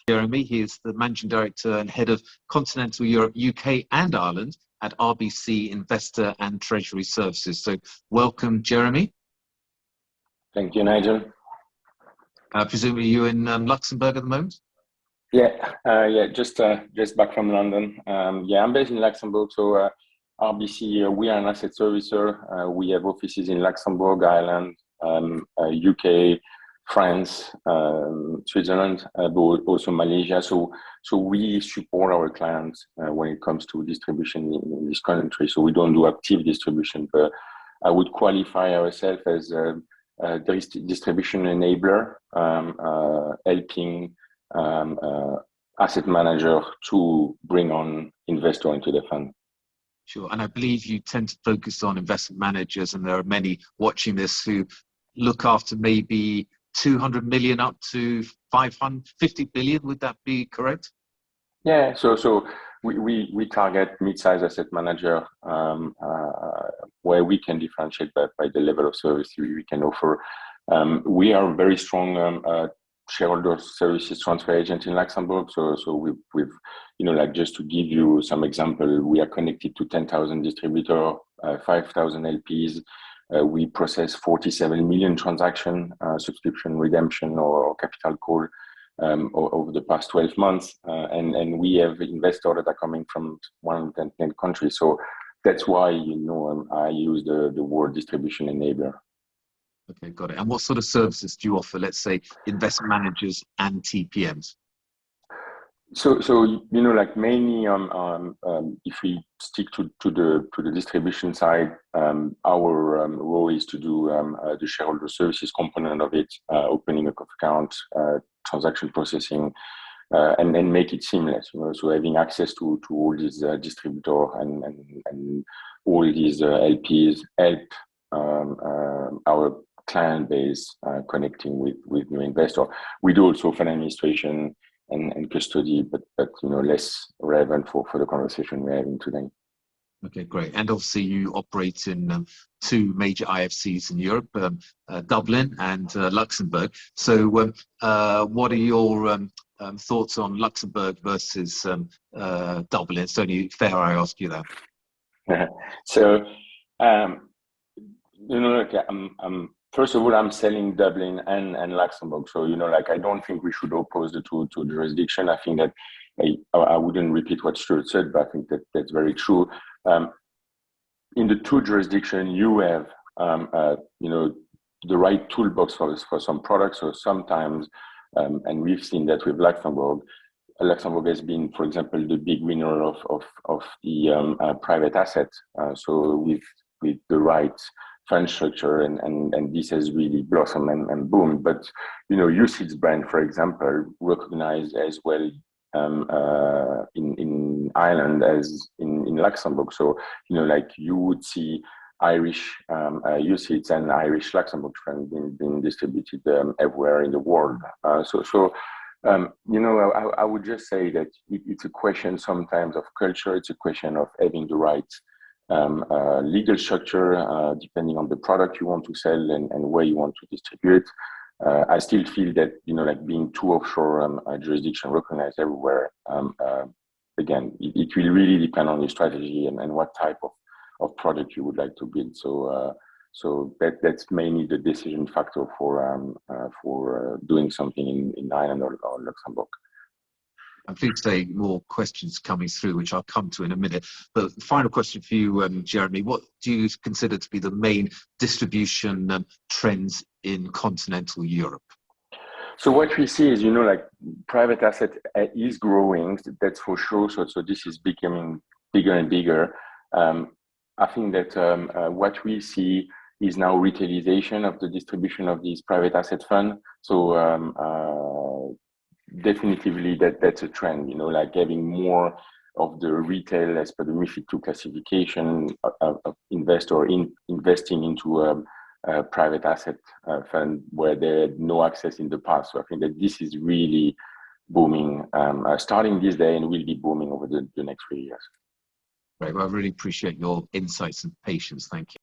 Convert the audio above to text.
Jeremy. He is the Managing Director and Head of Continental Europe, UK and Ireland at RBC Investor and Treasury Services. So welcome, Jeremy. Thank you, Nigel. Presumably you're in Luxembourg at the moment? Yeah, just back from London. Yeah, I'm based in Luxembourg, so RBC, we are an asset servicer. We have offices in Luxembourg, Ireland, UK, France, Switzerland, but also Malaysia. So we support our clients when it comes to distribution in this country. So we don't do active distribution, but I would qualify ourselves as a distribution enabler, helping asset manager to bring on investor into the fund. Sure, and I believe you tend to focus on investment managers, and there are many watching this who look after maybe 200 million up to 550 billion. Would that be correct? Yeah, so we target mid-size asset manager where we can differentiate by the level of service we can offer. We are very strong shareholder services transfer agent in Luxembourg. So we've like, just to give you some example, we are connected to 10,000 distributors, 5,000 LPs. We process 47 million transaction, subscription, redemption, or capital call over the past 12 months. And we have investors that are coming from 110 countries. So that's why, I use the word distribution enabler. Okay, got it. And what sort of services do you offer, let's say, investment managers and TPMs? So like mainly if we stick to the distribution side, our role is to do the shareholder services component of it, opening a account, transaction processing, and then make it seamless. So having access to all these distributors and all these LPs help our client base connecting with new investor. We do also fund administration and custody, but less relevant for the conversation we're having today. Okay, great. And obviously you operate in two major IFCs in Europe, Dublin and Luxembourg. So what are your thoughts on Luxembourg versus Dublin? It's only fair I ask you that. So, first of all, I'm selling Dublin and Luxembourg. So, I don't think we should oppose the two jurisdictions. I think that I wouldn't repeat what Stuart said, but I think that's very true. In the two jurisdictions, you have, the right toolbox for some products. So sometimes, and we've seen that with Luxembourg. Luxembourg has been, for example, the big winner of the private asset. So with the right fund structure, and this has really blossomed and boomed. But UCITS brand, for example, recognized as well in Ireland as in Luxembourg. So like you would see Irish UCITS and Irish Luxembourg fund being distributed everywhere in the world. I would just say that it's a question sometimes of culture. It's a question of having the right legal structure, depending on the product you want to sell and where you want to distribute. I still feel that, like being two offshore jurisdiction recognized everywhere, again, it will really depend on your strategy and what type of product you would like to build. So that's mainly the decision factor for doing something in Ireland or Luxembourg. I'm pleased to say more questions coming through, which I'll come to in a minute. But the final question for you, Jeremy, what do you consider to be the main distribution trends in continental Europe? So what we see is, like private asset is growing, that's for sure. So this is becoming bigger and bigger. I think that what we see is now retailization of the distribution of these private asset funds. So definitively that's a trend, like having more of the retail as per the MiFID II classification of investor investing into a private asset fund where they had no access in the past. So I think that this is really booming, starting this day and will be booming over the next few years. Great. Well, I really appreciate your insights and patience. Thank you.